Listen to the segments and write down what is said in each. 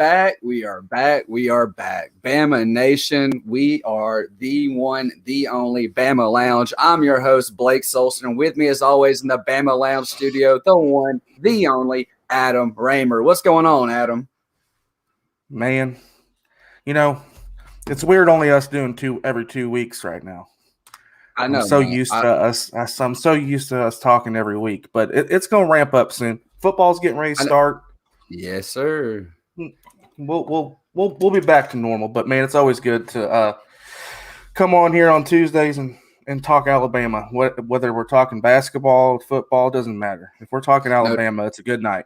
back. We are back. We are back. Bama Nation. We are the one, the only Bama Lounge. I'm your host, Blake Solson. And with me, as always, in the Bama Lounge studio, the one, the only Adam Raymer. What's going on, Adam? Man, it's weird only us doing every 2 weeks right now. I know. I'm so used to us talking every week, but it's going to ramp up soon. Football's getting ready to start. Yes, sir. We'll be back to normal, but man, it's always good to come on here on Tuesdays and talk Alabama. Whether we're talking basketball, football, doesn't matter. If we're talking Alabama, it's a good night.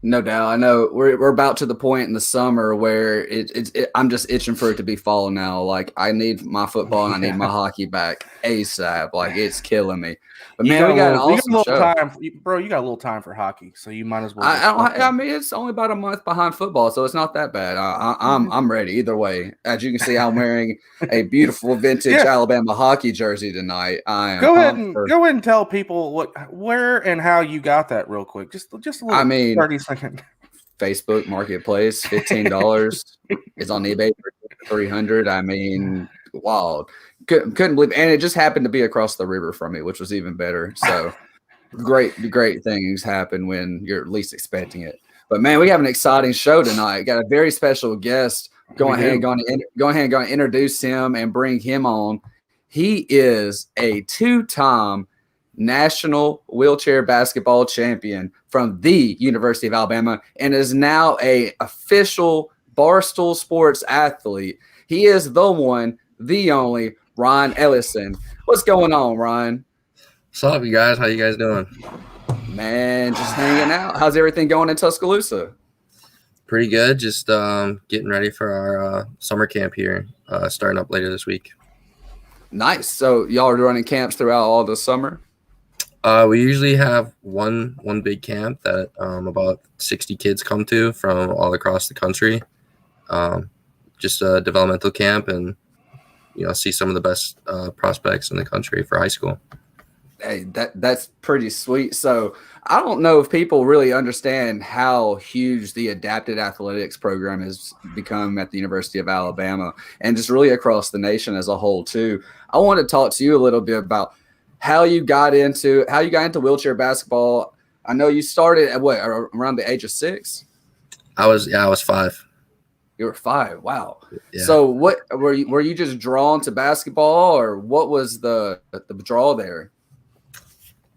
No doubt. I know we're about to the point in the summer where I'm just itching for it to be fall now. Like, I need my football and I need my hockey back ASAP. Like, it's killing me. But man, we got an awesome show. Time, bro. You got a little time for hockey, so you might as well. I mean, it's only about a month behind football, so it's not that bad. I'm ready either way. As you can see, I'm wearing a beautiful vintage Alabama hockey jersey tonight. Go ahead and tell people where and how you got that real quick. Just a little. 30-second. Facebook Marketplace, $15. It's on eBay for $300. I mean, wild. Couldn't believe it. And it just happened to be across the river from me, which was even better. So great things happen when you're least expecting it. But man, we have an exciting show tonight. Got a very special guest. Go ahead and introduce him and bring him on. He is a two-time national wheelchair basketball champion from the University of Alabama and is now a official Barstool Sports athlete. He is the one, the only Ryan Eliassen. What's going on, Ryan? What's up, you guys? How you guys doing? Man, just hanging out. How's everything going in Tuscaloosa? Pretty good. Just getting ready for our summer camp here, starting up later this week. Nice. So y'all are running camps throughout all the summer? We usually have one big camp that about 60 kids come to from all across the country. Just a developmental camp and see some of the best prospects in the country for high school. Hey, that's pretty sweet. So I don't know if people really understand how huge the adapted athletics program has become at the University of Alabama and just really across the nation as a whole too. I want to talk to you a little bit about how you got into wheelchair basketball. I know you started at around the age of 6? I was 5. You were 5. Wow. Yeah. So what were you just drawn to basketball, or what was the draw there?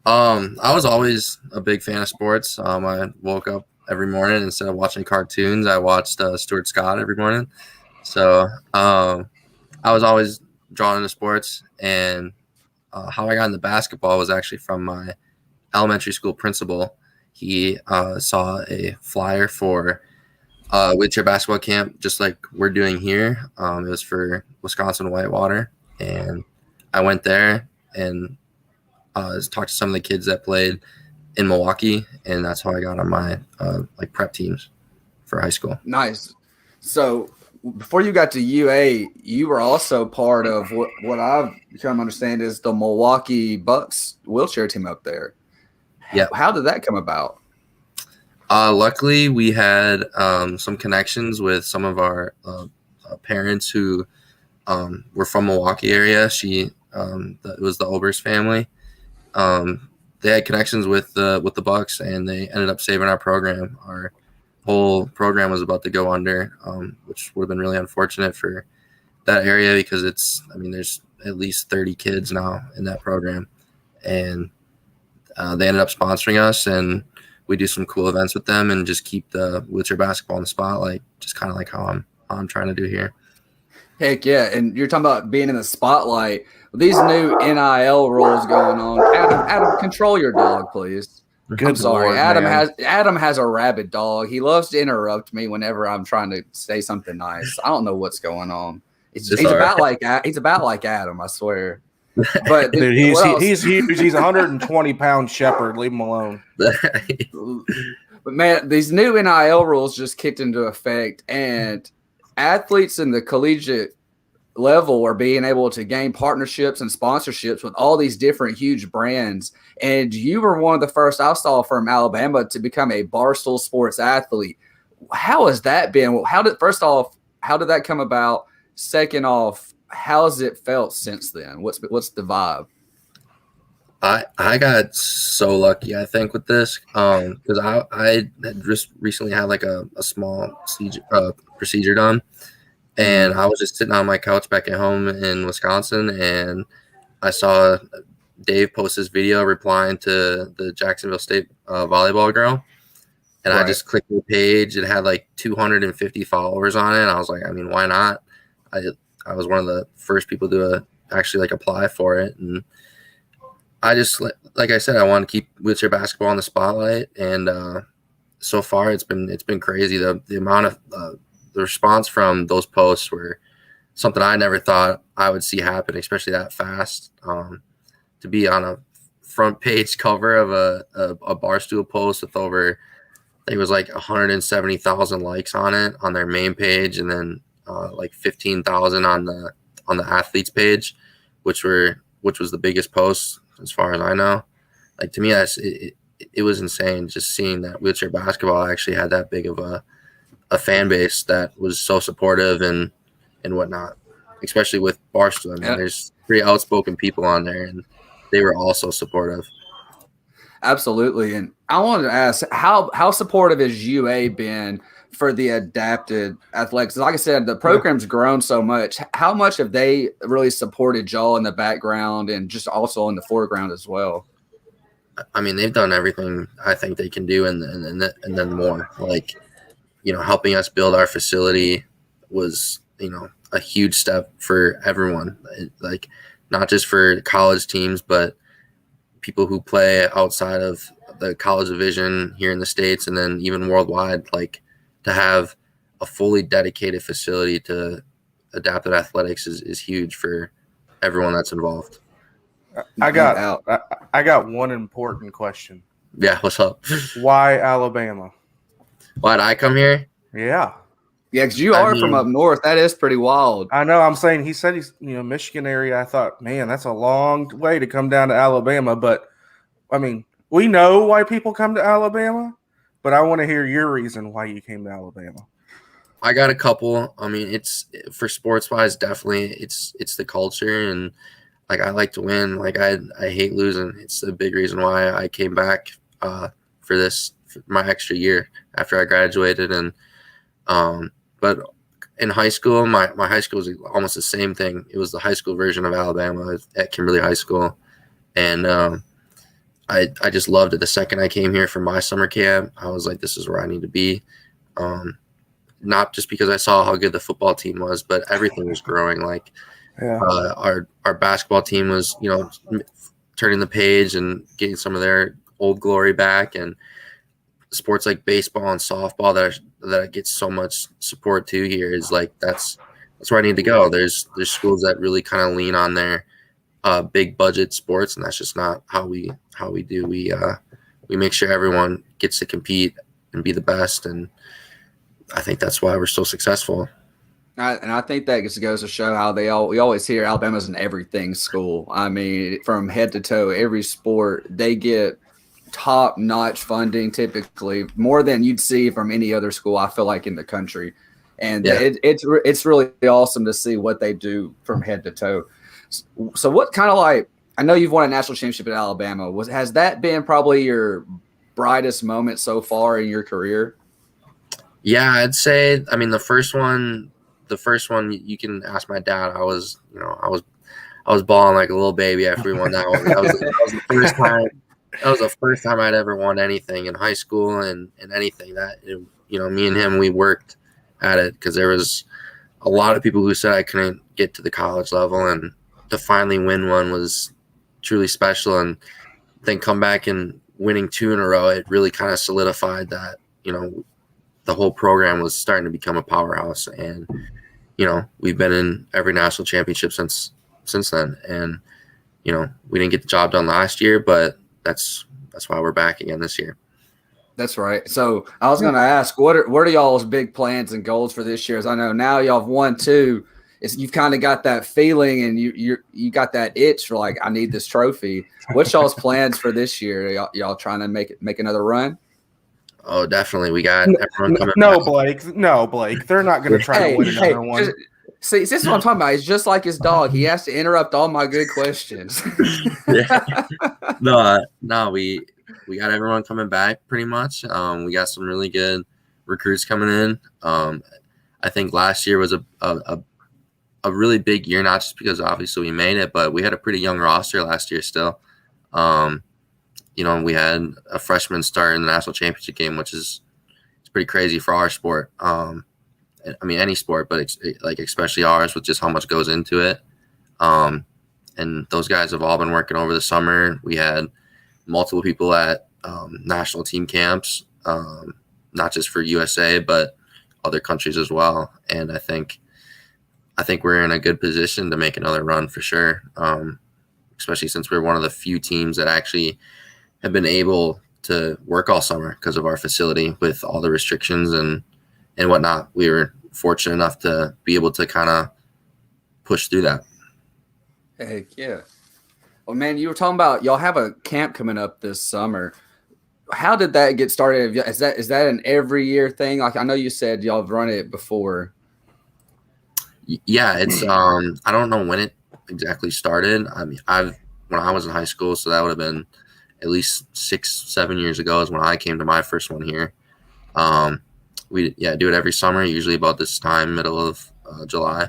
I was always a big fan of sports. I woke up every morning instead of watching cartoons, I watched Stuart Scott every morning. So I was always drawn into sports, and how I got into basketball was actually from my elementary school principal. He saw a flyer for wheelchair basketball camp, just like we're doing here. It was for Wisconsin Whitewater, and I went there and talked to some of the kids that played in Milwaukee, and that's how I got on my prep teams for high school. Nice. So before you got to UA, you were also part of what I've come to understand is the Milwaukee Bucks wheelchair team up there. Yeah. How did that come about? Luckily, we had some connections with some of our parents who were from Milwaukee area. It was the Oberst family. They had connections with the Bucks, and they ended up saving our program. Our whole program was about to go under, which would have been really unfortunate for that area because there's at least 30 kids now in that program, and they ended up sponsoring us, and we do some cool events with them and just keep the wheelchair basketball in the spotlight, just kind of like how I'm trying to do here. Heck yeah. And you're talking about being in the spotlight. These new NIL rules going on. Adam, control your dog, please. I'm sorry. Lord, Adam has a rabid dog. He loves to interrupt me whenever I'm trying to say something nice. I don't know what's going on. He's about like Adam, I swear. But dude, he's huge. He's 120-pound shepherd. Leave him alone. But man, these new NIL rules just kicked into effect, and athletes in the collegiate level are being able to gain partnerships and sponsorships with all these different huge brands. And you were one of the first I saw from Alabama to become a Barstool Sports athlete. how has that been? First off, how did that come about? Second off, how's it felt since then? What's the vibe? I got so lucky, I think, with this because I had just recently had like a small procedure done, and I was just sitting on my couch back at home in Wisconsin, and I saw Dave post this video replying to the Jacksonville State volleyball girl, and I just clicked the page. It had like 250 followers on it, and I was like, I mean, why not? I was one of the first people to actually like apply for it, and I just, like I said, I want to keep wheelchair basketball in the spotlight, and so far it's been crazy. The amount of the response from those posts were something I never thought I would see happen, especially that fast. To be on a front page cover of a Barstool post with over, I think it was like 170,000 likes on it on their main page, and then like 15,000 on the athletes page, which was the biggest post as far as I know. Like, to me, it was insane just seeing that wheelchair basketball actually had that big of a fan base that was so supportive and whatnot, especially with Barstool. I mean, there's pretty outspoken people on there, and they were also supportive. Absolutely. And I wanted to ask, how supportive has UA been for the adapted athletics? Like I said, the program's grown so much. How much have they really supported y'all in the background and just also in the foreground as well? I mean, they've done everything I think they can do, and then more. Like, helping us build our facility was, a huge step for everyone. Like, not just for college teams, but people who play outside of the college division here in the States and then even worldwide. Like, to have a fully dedicated facility to adaptive athletics is huge for everyone that's involved. I got one important question. Yeah, what's up? Why Alabama? Why'd I come here? Yeah. Yeah, because you are from up north. That is pretty wild. I know. I'm saying, he said he's Michigan area. I thought, man, that's a long way to come down to Alabama. But I mean, we know why people come to Alabama, but I want to hear your reason why you came to Alabama. I got a couple. I mean, it's for sports wise, definitely it's the culture, and like, I like to win. Like, I hate losing. It's a big reason why I came back for my extra year after I graduated. And but in high school, my high school was almost the same thing. It was the high school version of Alabama at Kimberly High School, and I just loved it. The second I came here for my summer camp, I was like, this is where I need to be. Not just because I saw how good the football team was, but everything was growing. Like, our basketball team was, turning the page and getting some of their old glory back, and sports like baseball and softball that gets so much support too here is like, that's where I need to go. There's schools that really kind of lean on their big budget sports, and that's just not how we do. We make sure everyone gets to compete and be the best, and I think that's why we're so successful. And I think that just goes to show how we always hear Alabama's an everything school. I mean, from head to toe, every sport, they get top-notch funding, typically more than you'd see from any other school, I feel like, in the country. And it's really awesome to see what they do from head to toe. So what kind of, like, I know you've won a national championship at Alabama. Has that been probably your brightest moment so far in your career? Yeah, I'd say, I mean, the first one, you can ask my dad. I was bawling like a little baby after we won that one. That was the first time. That was the first time I'd ever won anything in high school and anything that, me and him, we worked at it, because there was a lot of people who said I couldn't get to the college level, and to finally win one was truly special. And then come back and winning 2 in a row, it really kind of solidified that, the whole program was starting to become a powerhouse. And, we've been in every national championship since then. And, we didn't get the job done last year, but that's why we're back again this year. That's right. So I was going to ask, what are y'all's big plans and goals for this year? As I know now y'all have won 2. You've kind of got that feeling, and you got that itch for, like, I need this trophy. What's y'all's plans for this year? Y'all trying to make another run? Oh, definitely. We got everyone coming No, back. Blake. No, Blake. They're not going to try to win another one. See, this is what I'm talking about. He's just like his dog. He has to interrupt all my good questions. No, we got everyone coming back pretty much. We got some really good recruits coming in. I think last year was a really big year, not just because obviously we made it, but we had a pretty young roster last year still. We had a freshman start in the national championship game, which is it's pretty crazy for our sport. I mean, any sport, but especially ours with just how much goes into it. And those guys have all been working over the summer. We had multiple people at national team camps, not just for USA, but other countries as well. And I think we're in a good position to make another run for sure, especially since we're one of the few teams that actually have been able to work all summer because of our facility with all the restrictions and whatnot. We were fortunate enough to be able to kind of push through that. Heck yeah. Well, man, you were talking about y'all have a camp coming up this summer. How did that get started? Is that an every year thing? Like, I know you said y'all have run it before. Yeah, it's I don't know when it exactly started. I mean, when I was in high school, so that would have been at least 6-7 years ago is when I came to my first one here. We do it every summer, usually about this time, middle of July,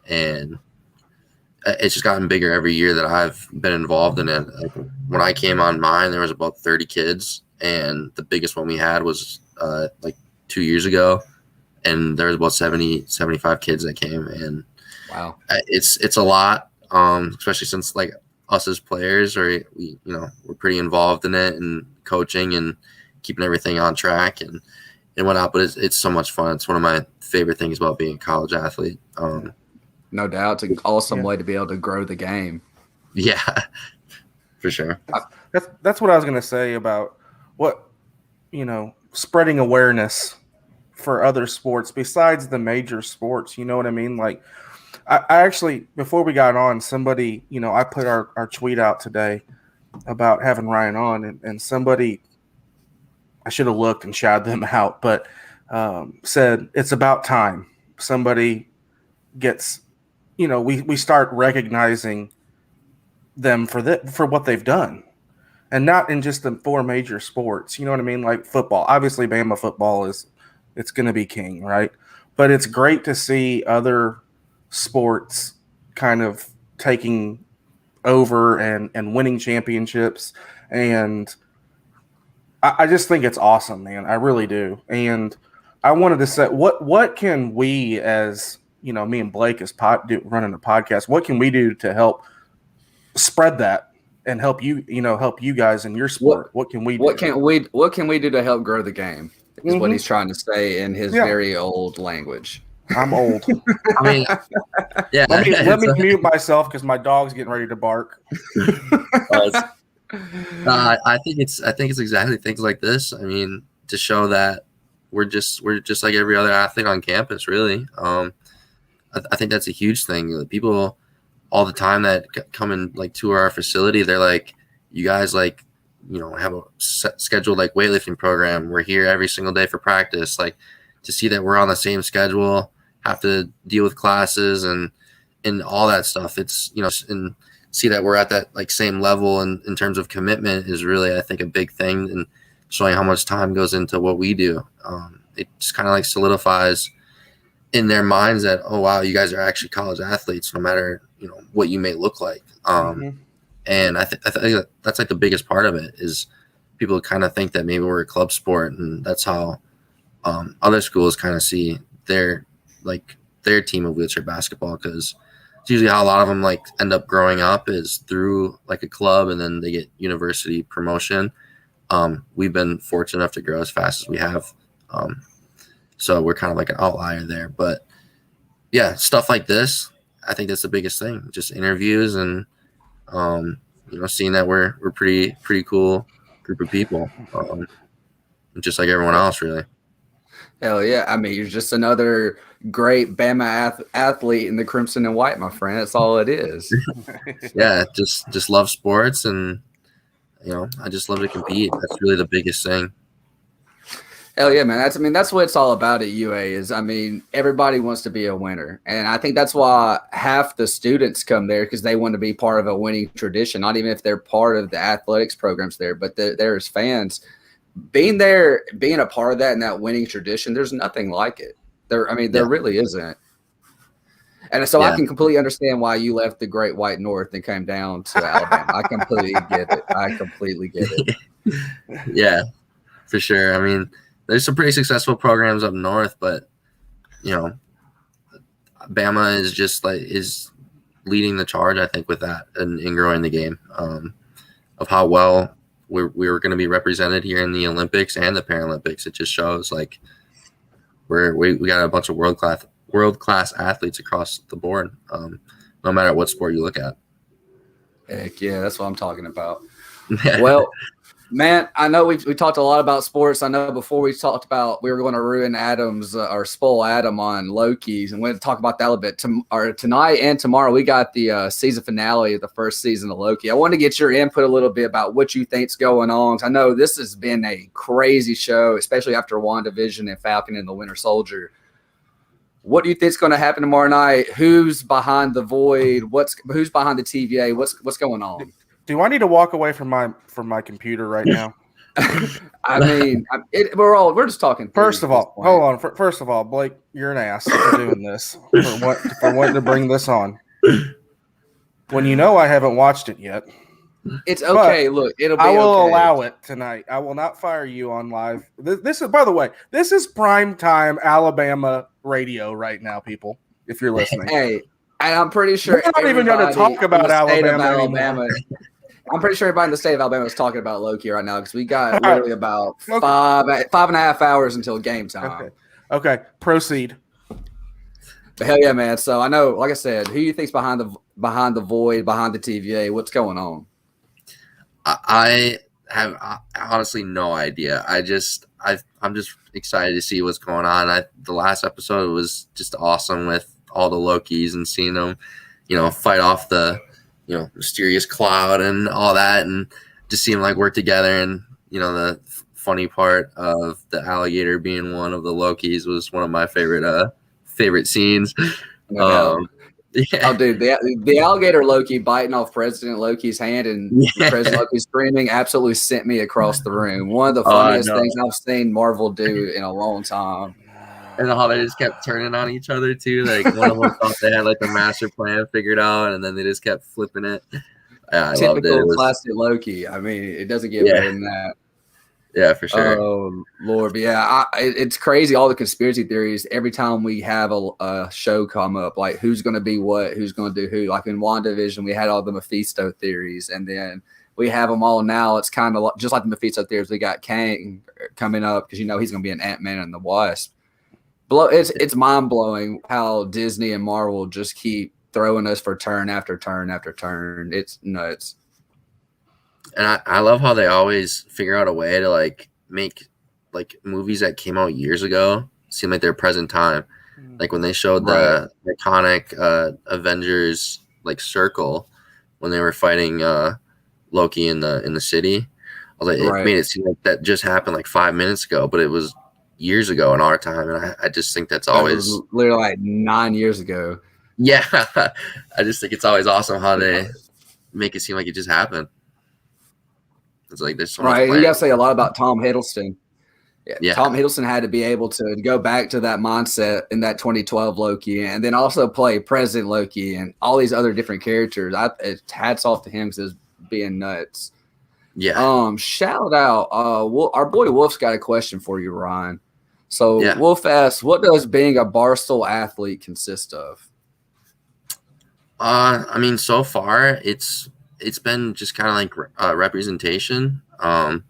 and it's just gotten bigger every year that I've been involved in it. Like, when I came on mine, there was about 30 kids, and the biggest one we had was like 2 years ago, and there was about 75 kids that came, and wow, it's a lot, especially since like us as players we're pretty involved in it and coaching and keeping everything on track and whatnot. But it's so much fun. It's one of my favorite things about being a college athlete. No doubt, it's an awesome way to be able to grow the game. Yeah, for sure. That's what I was going to say about spreading awareness for other sports besides the major sports. You know what I mean? Like, I actually, before we got on, somebody, I put our tweet out today about having Ryan on, and somebody, I should have looked and shouted them out, but said it's about time somebody gets, we start recognizing them for what they've done, and not in just the 4 major sports. You know what I mean? Like football, obviously Bama football it's going to be king, right? But it's great to see other sports kind of taking over and winning championships. And I just think it's awesome, man. I really do. And I wanted to say, what can we, as me and Blake as running a podcast, what can we do to help spread that and help you guys in your sport? What can we do? What can we do to help grow the game? Is what he's trying to say in his very old language. I'm old. I mean, yeah. Let me mute myself because my dog's getting ready to bark. I think it's exactly things like this. I mean, to show that we're just like every other athlete on campus, really. I think that's a huge thing. People all the time that come and like tour our facility, they're like, you guys like, have a scheduled like weightlifting program. We're here every single day for practice. Like, to see that we're on the same schedule, have to deal with classes and all that stuff. It's, and see that we're at that like same level in terms of commitment is really, I think, a big thing, and showing how much time goes into what we do. It just kind of like solidifies in their minds that, oh wow, you guys are actually college athletes, no matter what you may look like. And I think that's like the biggest part of it, is people kind of think that maybe we're a club sport, and that's how other schools kind of see their team of wheelchair basketball, because it's usually how a lot of them like end up growing up, is through like a club, and then they get university promotion. We've been fortunate enough to grow as fast as we have, so we're kind of like an outlier there. But yeah, stuff like this, I think that's the biggest thing. Just interviews and seeing that we're pretty cool group of people, just like everyone else, really. Hell yeah. I mean, you're just another great Bama athlete in the crimson and white, my friend. That's all it is. Yeah, just love sports, and I just love to compete. That's really the biggest thing. Hell yeah, man. That's what it's all about at UA is, everybody wants to be a winner. And I think that's why half the students come there because they want to be part of a winning tradition, not even if they're part of the athletics programs there, but they're as fans. Being there, being a part of that and that winning tradition, there's nothing like it. There really isn't. And so I can completely understand why you left the Great White North and came down to Alabama. I completely get it. Yeah, for sure. I mean, there's some pretty successful programs up north, but Bama is just is leading the charge, I think, with that and in growing the game of how well we were going to be represented here in the Olympics and the Paralympics. It just shows we got a bunch of world class athletes across the board, no matter what sport you look at. Heck yeah, that's what I'm talking about. Well, man, I know we talked a lot about sports. I know before we talked about we were going to ruin Adam's or spoil Adam on Loki's, and we're going to talk about that a little bit. Tonight and tomorrow, we got the season finale of the first season of Loki. I want to get your input a little bit about what you think's going on. I know this has been a crazy show, especially after WandaVision and Falcon and the Winter Soldier. What do you think is going to happen tomorrow night? Who's behind the void? Who's behind the TVA? What's going on? Do I need to walk away from my computer right now? We're just talking. First of all, hold on. First of all, Blake, you're an ass for doing this. for wanting to bring this on when you know I haven't watched it yet. It's okay. But look, it'll be. I will okay. allow it tonight. I will not fire you on live. This is, by the way, this is prime time Alabama radio right now, people. If you're listening, hey, and I'm pretty sure we're not even going to talk about Alabama. I'm pretty sure everybody in the state of Alabama is talking about Loki right now because we got literally about 5.5 hours until game time. Okay. Proceed. But hell yeah, man. So I know, like I said, who you think's behind the void, behind the TVA? What's going on? I have honestly no idea. I'm just excited to see what's going on. The last episode was just awesome with all the Lokis and seeing them, fight off the mysterious cloud and all that, and just see them work together. And the funny part of the alligator being one of the Lokis was one of my favorite scenes. Oh, dude, the alligator Loki biting off President Loki's hand and President Loki screaming absolutely sent me across the room. One of the funniest things I've seen Marvel do in a long time. And how they just kept turning on each other too. One of them thought they had the master plan figured out, and then they just kept flipping it. I loved it. Typical classic Loki. It doesn't get better than that. Yeah, for sure. Oh Lord, but yeah, it's crazy. All the conspiracy theories. Every time we have a show come up, who's going to be what, who's going to do who. Like in WandaVision, we had all the Mephisto theories, and then we have them all now. It's kind of just like the Mephisto theories. We got Kang coming up because he's going to be an Ant-Man and the Wasp. It's mind blowing how Disney and Marvel just keep throwing us for turn after turn after turn. It's nuts. And I love how they always figure out a way to make movies that came out years ago seem like they're present time. Like when they showed the iconic Avengers circle when they were fighting Loki in the city. I was it made it seem like that just happened 5 minutes ago, but it was years ago in our time, and I just think that's always literally 9 years ago. Yeah, I just think it's always awesome how they make it seem like it just happened. It's there's so much. You got to say a lot about Tom Hiddleston. Yeah, Tom Hiddleston had to be able to go back to that mindset in that 2012 Loki, and then also play President Loki and all these other different characters. Hats off to him because it's being nuts. Yeah. Shout out. Our boy Wolf's got a question for you, Ryan. So Wolf asks, what does being a Barstool athlete consist of? So far it's been just kind of representation. For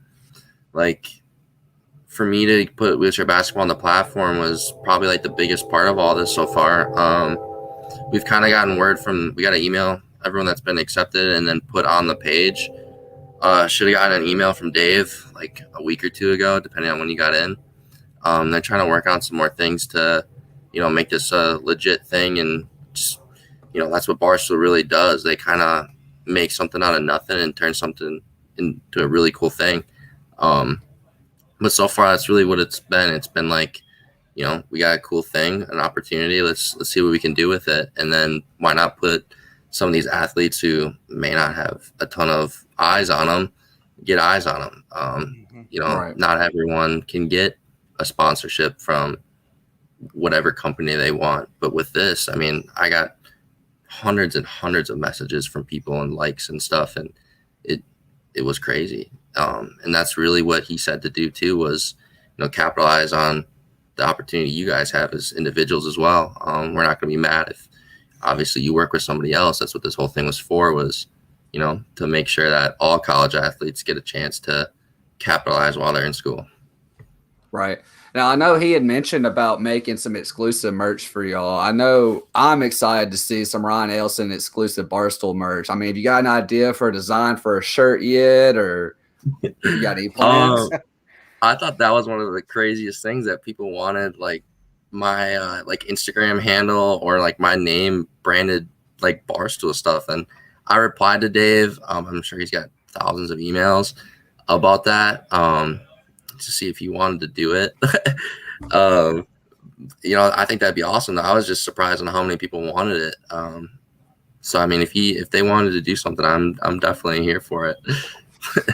me to put wheelchair basketball on the platform was probably the biggest part of all this so far. We've kind of gotten word we got an email, everyone that's been accepted and then put on the page. Should have gotten an email from Dave a week or two ago, depending on when you got in. They're trying to work on some more things to, make this a legit thing. And just, that's what Barstool really does. They kind of make something out of nothing and turn something into a really cool thing. But so far, that's really what it's been. It's been like, we got a cool thing, an opportunity. Let's see what we can do with it. And then why not put some of these athletes who may not have a ton of eyes on them, get eyes on them. Right. Not everyone can get a sponsorship from whatever company they want. But with this, I mean, I got hundreds and hundreds of messages from people and likes and stuff, and it was crazy. And that's really what he said to do too, was, capitalize on the opportunity you guys have as individuals as well. We're not going to be mad if obviously you work with somebody else. That's what this whole thing was for, was, to make sure that all college athletes get a chance to capitalize while they're in school. Right. Now, I know he had mentioned about making some exclusive merch for y'all. I know I'm excited to see some Ryan Eliassen exclusive Barstool merch. I mean, have you got an idea for a design for a shirt yet, or you got any plans? I thought that was one of the craziest things, that people wanted, like, my like Instagram handle or like my name branded like Barstool stuff. And I replied to Dave. I'm sure he's got thousands of emails about that, to see if he wanted to do it. I think that'd be awesome. I was just surprised on how many people wanted it. So I mean, if they wanted to do something, I'm definitely here for it.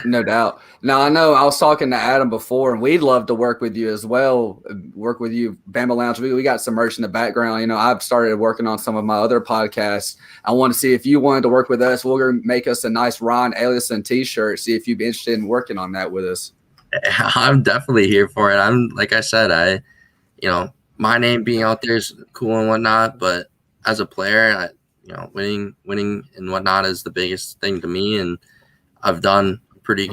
No doubt. Now, I know I was talking to Adam before, and we'd love to work with you as well. Work with you, Bama Lounge. We got some merch in the background. I've started working on some of my other podcasts. I want to see if you wanted to work with us. We're going to make us a nice Ryan Eliassen t-shirt. See if you'd be interested in working on that with us. I'm definitely here for it. I'm, like I said, my name being out there is cool and whatnot, but as a player, winning and whatnot is the biggest thing to me, and I've done a pretty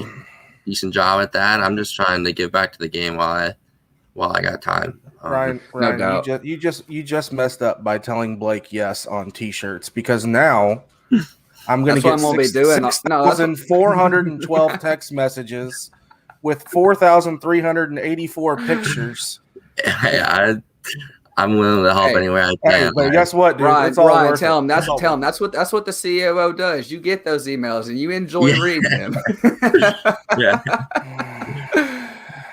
decent job at that. I'm just trying to give back to the game while I got time. Ryan, no doubt. you just messed up by telling Blake yes on t-shirts, because now I'm going to get 6,412 text messages with 4,384 pictures. Hey, I'm willing to help any way I can. But guess what, dude? Ryan, it's all worth tell him it. that's what the COO does. You get those emails and you enjoy reading them. Yeah.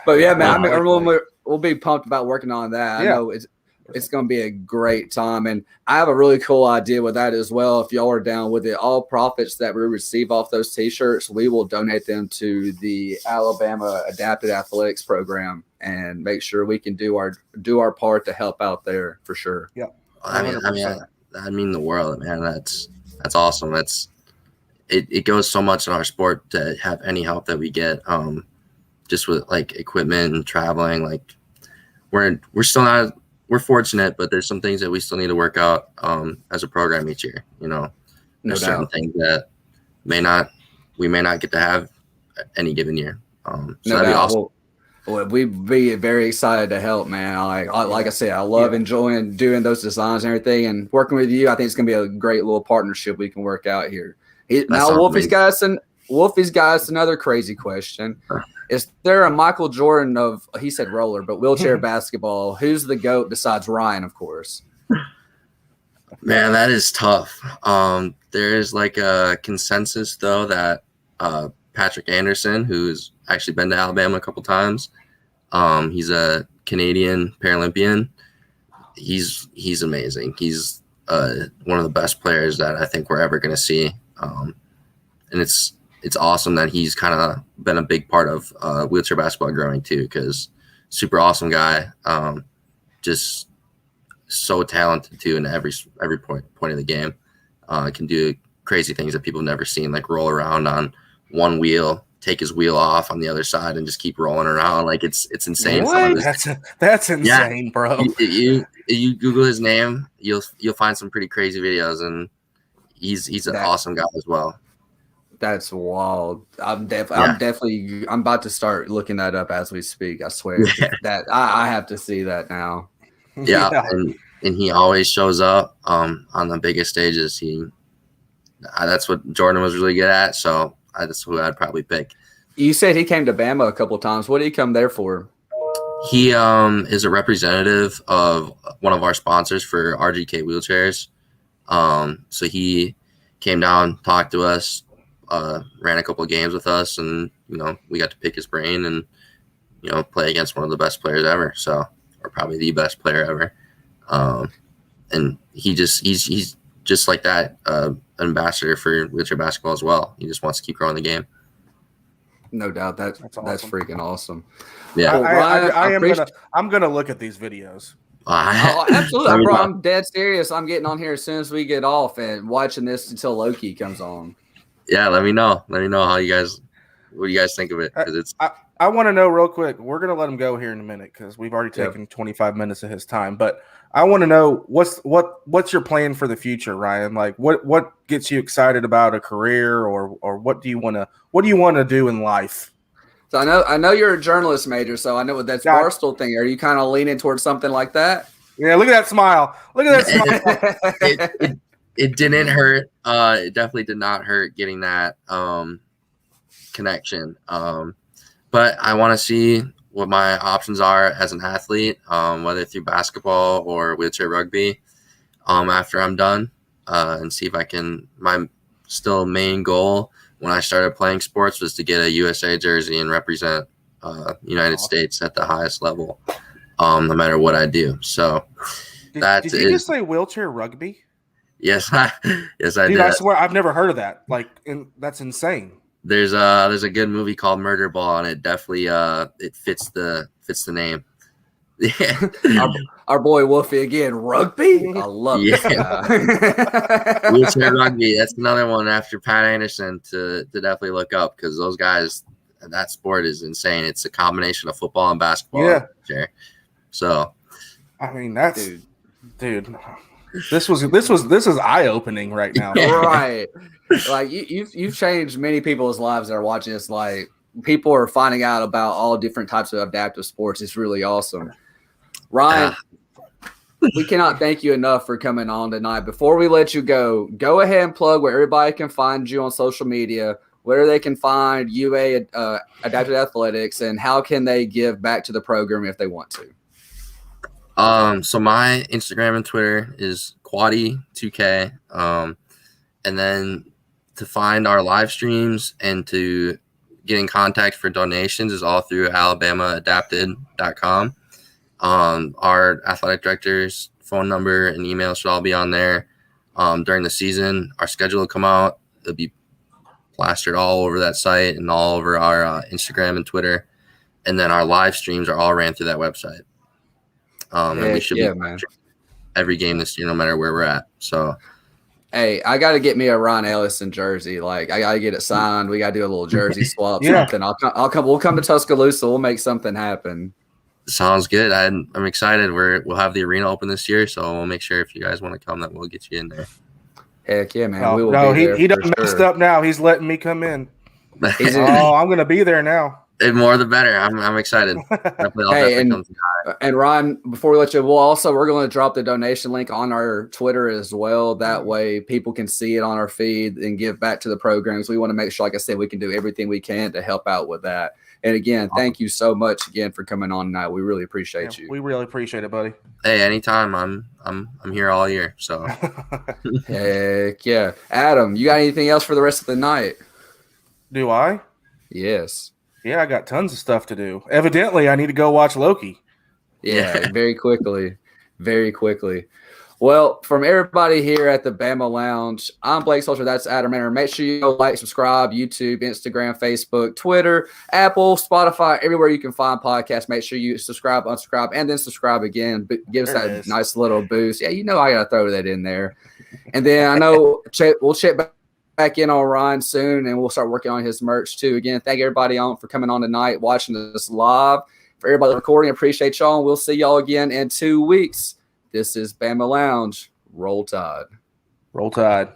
But yeah, man, we'll be pumped about working on that. Yeah. I know it's going to be a great time, and I have a really cool idea with that as well. If y'all are down with it, all profits that we receive off those t-shirts, we will donate them to the Alabama Adapted Athletics Program, and make sure we can do our part to help out there for sure. Yeah, I mean the world, man. That's awesome. It goes so much in our sport to have any help that we get, just with like equipment and traveling. Like we're still not. We're fortunate, but there's some things that we still need to work out as a program each year. There's certain things that we may not get to have any given year. So that'd be awesome. Well, we'd be very excited to help, man. Like I said, I love enjoying doing those designs and everything, and working with you. I think it's gonna be a great little partnership we can work out here. Now, Wolfie's got us another crazy question. Is there a Michael Jordan he said roller, but wheelchair basketball? Who's the GOAT besides Ryan, of course? Man, that is tough. There is like a consensus, though, that Patrick Anderson, who's actually been to Alabama a couple times, he's a Canadian Paralympian. He's amazing. He's one of the best players that I think we're ever going to see. And it's awesome that he's kind of been a big part of wheelchair basketball growing too, because super awesome guy, just so talented too in every point of the game. Can do crazy things that people have never seen, like roll around on one wheel, take his wheel off on the other side, and just keep rolling around. Like it's insane. That's insane, bro. You Google his name, you'll find some pretty crazy videos, and he's an awesome guy as well. That's wild. I'm about to start looking that up as we speak. I swear that I have to see that now. Yeah. And he always shows up on the biggest stages. That's what Jordan was really good at. So that's who I'd probably pick. You said he came to Bama a couple of times. What did he come there for? He is a representative of one of our sponsors for RGK wheelchairs. So he came down, talked to us, ran a couple of games with us, and we got to pick his brain, and play against one of the best players ever. So, or probably the best player ever. And he's just like that, ambassador for wheelchair basketball as well. He just wants to keep growing the game. No doubt. That's awesome. Freaking awesome. Yeah. I'm gonna look at these videos. Absolutely, bro. I'm dead serious. I'm getting on here as soon as we get off and watching this until Loki comes on. Yeah, let me know. Let me know what you guys think of it. Because I want to know real quick. We're gonna let him go here in a minute because we've already taken 25 minutes of his time. But I want to know what's your plan for the future, Ryan? Like what gets you excited about a career, or what do you want to do in life? So I know you're a journalist major, so I know what that Barstool thing. Are you kind of leaning towards something like that? Yeah, look at that smile. Look at that smile. It didn't hurt. It definitely did not hurt getting that connection. But I want to see what my options are as an athlete, whether through basketball or wheelchair rugby, after I'm done, and see if I can. My still main goal when I started playing sports was to get a USA jersey and represent United States at the highest level, no matter what I do. So did you just say wheelchair rugby? Yes, I Dude, did. I swear I've never heard of that. That's insane. There's a good movie called Murder Ball, and it definitely it fits the name. Yeah. Our boy Wolfie again, rugby. I love it. Wheelchair rugby. That's another one after Pat Anderson to definitely look up, because those guys, that sport is insane. It's a combination of football and basketball. Yeah. So, I mean, that's dude. This is eye opening right now. Right. Like you've changed many people's lives that are watching this. Like people are finding out about all different types of adaptive sports. It's really awesome. Ryan, we cannot thank you enough for coming on tonight. Before we let you go ahead and plug where everybody can find you on social media, where they can find UA Adaptive Athletics, and how can they give back to the program if they want to. So my Instagram and Twitter is Quaddy2K. And then to find our live streams and to get in contact for donations is all through alabamaadapted.com. Our athletic director's phone number and email should all be on there. During the season, our schedule will come out. It'll be plastered all over that site and all over our Instagram and Twitter. And then our live streams are all ran through that website. And we should be every game this year, no matter where we're at. So, hey, I got to get me a Ryan Eliassen jersey. Like, I got to get it signed. We got to do a little jersey swap. Something. We'll come to Tuscaloosa. We'll make something happen. Sounds good. I'm excited. We'll have the arena open this year, so we'll make sure if you guys want to come, that we'll get you in there. Heck yeah, man. He done messed up now. He's letting me come in. I'm gonna be there now. The more the better. I'm excited. And Ryan, before we let you, we're going to drop the donation link on our Twitter as well. That way people can see it on our feed and give back to the programs. We want to make sure, like I said, we can do everything we can to help out with that. And again, thank you so much again for coming on tonight. We really appreciate you. We really appreciate it, buddy. Hey, anytime. I'm here all year. So heck yeah. Adam, you got anything else for the rest of the night? Do I? Yes. Yeah, I got tons of stuff to do. Evidently, I need to go watch Loki. Yeah, very quickly. Very quickly. Well, from everybody here at the Bama Lounge, I'm Blake Soldier. That's Adam Manor. Make sure you go like, subscribe, YouTube, Instagram, Facebook, Twitter, Apple, Spotify, everywhere you can find podcasts. Make sure you subscribe, unsubscribe, and then subscribe again. Give us that nice little boost. Yeah, I got to throw that in there. And then I know we'll check back in on Ryan soon, and we'll start working on his merch too. Again, thank everybody for coming on tonight, watching this live. For everybody recording, appreciate y'all, and we'll see y'all again in 2 weeks. This is Bama Lounge. Roll Tide. Roll Tide.